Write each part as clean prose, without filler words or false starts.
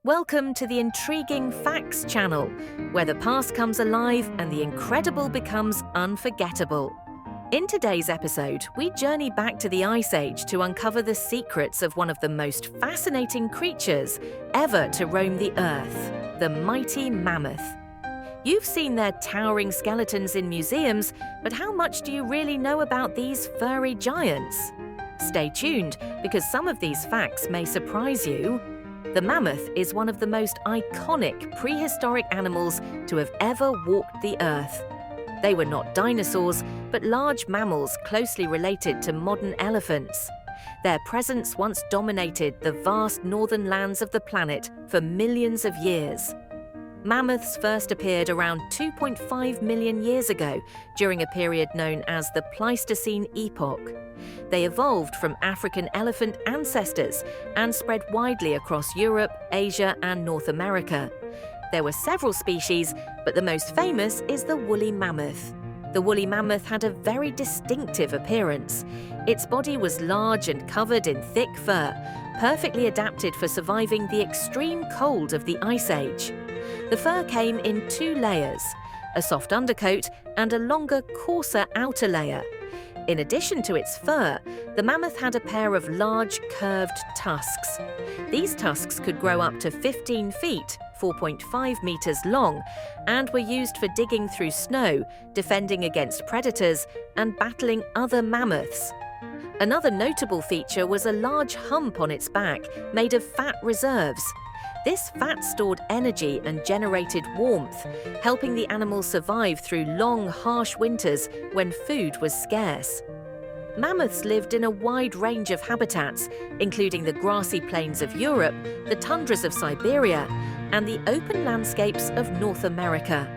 Welcome to the Intriguing Facts channel, where the past comes alive and the incredible becomes unforgettable. In today's episode, we journey back to the Ice Age to uncover the secrets of one of the most fascinating creatures ever to roam the Earth, the mighty mammoth. You've seen their towering skeletons in museums, but how much do you really know about these furry giants? Stay tuned, because some of these facts may surprise you. The mammoth is one of the most iconic prehistoric animals to have ever walked the Earth. They were not dinosaurs, but large mammals closely related to modern elephants. Their presence once dominated the vast northern lands of the planet for millions of years. Mammoths first appeared around 2.5 million years ago during a period known as the Pleistocene epoch. They evolved from African elephant ancestors and spread widely across Europe, Asia, and North America. There were several species, but the most famous is the woolly mammoth. The woolly mammoth had a very distinctive appearance. Its body was large and covered in thick fur, perfectly adapted for surviving the extreme cold of the Ice Age. The fur came in two layers, a soft undercoat and a longer, coarser outer layer. In addition to its fur, the mammoth had a pair of large, curved tusks. These tusks could grow up to 15 feet, 4.5 meters long, and were used for digging through snow, defending against predators, and battling other mammoths. Another notable feature was a large hump on its back, made of fat reserves. This fat stored energy and generated warmth, helping the animal survive through long, harsh winters when food was scarce. Mammoths lived in a wide range of habitats, including the grassy plains of Europe, the tundras of Siberia, and the open landscapes of North America.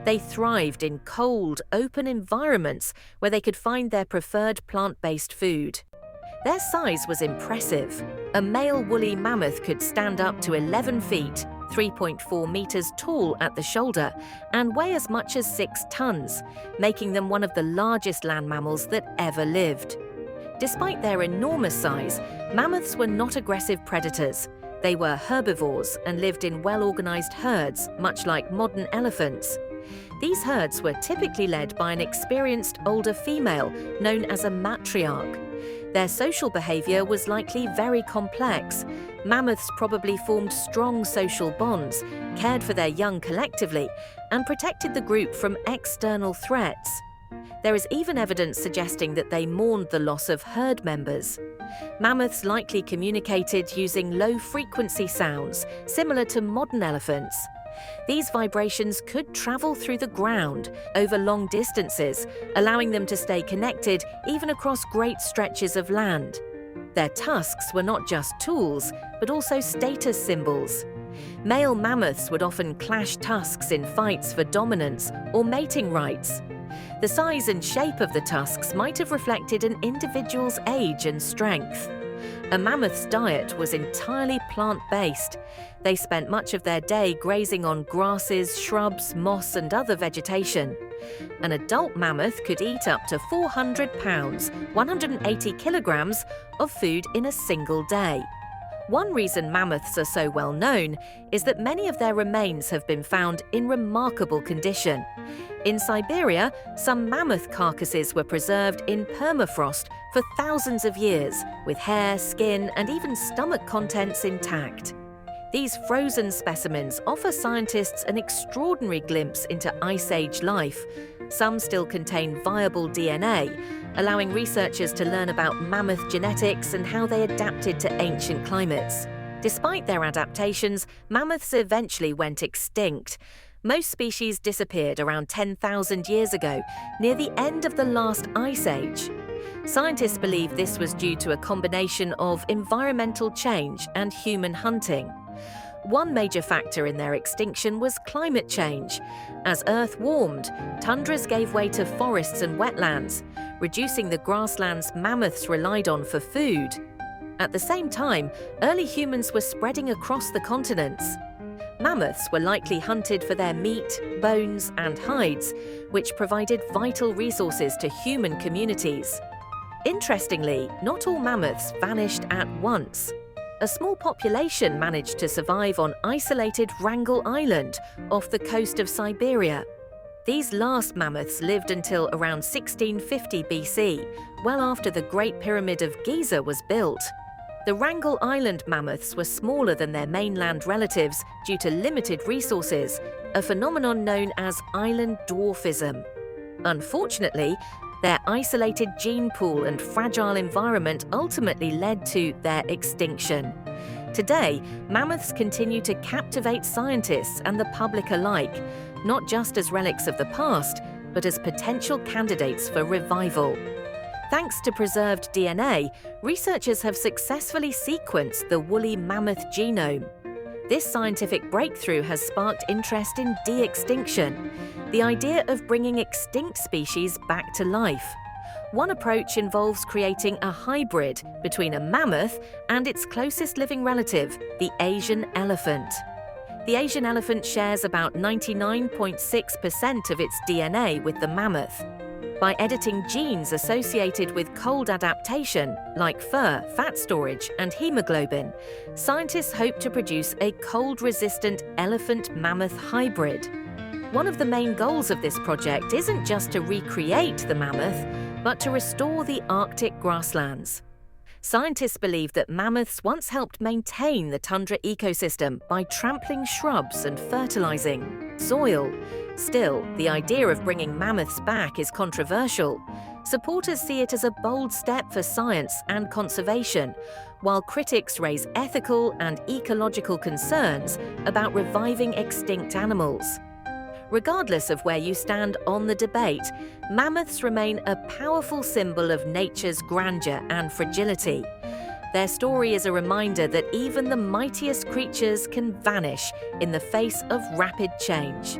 They thrived in cold, open environments where they could find their preferred plant-based food. Their size was impressive. A male woolly mammoth could stand up to 11 feet, 3.4 meters tall at the shoulder, and weigh as much as 6 tons, making them one of the largest land mammals that ever lived. Despite their enormous size, mammoths were not aggressive predators. They were herbivores and lived in well-organized herds, much like modern elephants. These herds were typically led by an experienced older female known as a matriarch. Their social behavior was likely very complex. Mammoths probably formed strong social bonds, cared for their young collectively, and protected the group from external threats. There is even evidence suggesting that they mourned the loss of herd members. Mammoths likely communicated using low-frequency sounds, similar to modern elephants. These vibrations could travel through the ground over long distances, allowing them to stay connected even across great stretches of land. Their tusks were not just tools, but also status symbols. Male mammoths would often clash tusks in fights for dominance or mating rights. The size and shape of the tusks might have reflected an individual's age and strength. A mammoth's diet was entirely plant-based. They spent much of their day grazing on grasses, shrubs, moss, and other vegetation. An adult mammoth could eat up to 400 pounds, 180 kilograms, of food in a single day. One reason mammoths are so well known is that many of their remains have been found in remarkable condition. In Siberia, some mammoth carcasses were preserved in permafrost for thousands of years, with hair, skin, and even stomach contents intact. These frozen specimens offer scientists an extraordinary glimpse into Ice Age life. Some still contain viable DNA, allowing researchers to learn about mammoth genetics and how they adapted to ancient climates. Despite their adaptations, mammoths eventually went extinct. Most species disappeared around 10,000 years ago, near the end of the last Ice Age. Scientists believe this was due to a combination of environmental change and human hunting. One major factor in their extinction was climate change. As Earth warmed, tundras gave way to forests and wetlands, reducing the grasslands mammoths relied on for food. At the same time, early humans were spreading across the continents. Mammoths were likely hunted for their meat, bones, and hides, which provided vital resources to human communities. Interestingly, not all mammoths vanished at once. A small population managed to survive on isolated Wrangel Island off the coast of Siberia. These last mammoths lived until around 1650 BC, well after the Great Pyramid of Giza was built. The Wrangel Island mammoths were smaller than their mainland relatives due to limited resources, a phenomenon known as island dwarfism. Unfortunately, their isolated gene pool and fragile environment ultimately led to their extinction. Today, mammoths continue to captivate scientists and the public alike, not just as relics of the past, but as potential candidates for revival. Thanks to preserved DNA, researchers have successfully sequenced the woolly mammoth genome. This scientific breakthrough has sparked interest in de-extinction, the idea of bringing extinct species back to life. One approach involves creating a hybrid between a mammoth and its closest living relative, the Asian elephant. The Asian elephant shares about 99.6% of its DNA with the mammoth. By editing genes associated with cold adaptation, like fur, fat storage, and hemoglobin, scientists hope to produce a cold-resistant elephant-mammoth hybrid. One of the main goals of this project isn't just to recreate the mammoth, but to restore the Arctic grasslands. Scientists believe that mammoths once helped maintain the tundra ecosystem by trampling shrubs and fertilizing soil. Still, the idea of bringing mammoths back is controversial. Supporters see it as a bold step for science and conservation, while critics raise ethical and ecological concerns about reviving extinct animals. Regardless of where you stand on the debate, mammoths remain a powerful symbol of nature's grandeur and fragility. Their story is a reminder that even the mightiest creatures can vanish in the face of rapid change.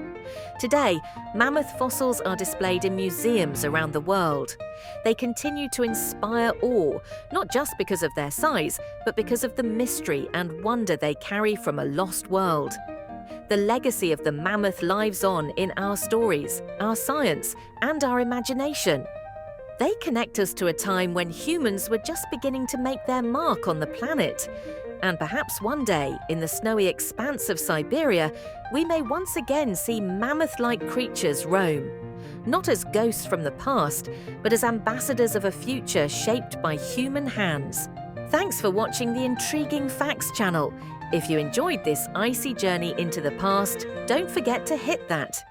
Today, mammoth fossils are displayed in museums around the world. They continue to inspire awe, not just because of their size, but because of the mystery and wonder they carry from a lost world. The legacy of the mammoth lives on in our stories, our science, and our imagination. They connect us to a time when humans were just beginning to make their mark on the planet. And perhaps one day, in the snowy expanse of Siberia, we may once again see mammoth-like creatures roam. Not as ghosts from the past, but as ambassadors of a future shaped by human hands. Thanks for watching the Intriguing Facts channel. If you enjoyed this icy journey into the past, don't forget to hit that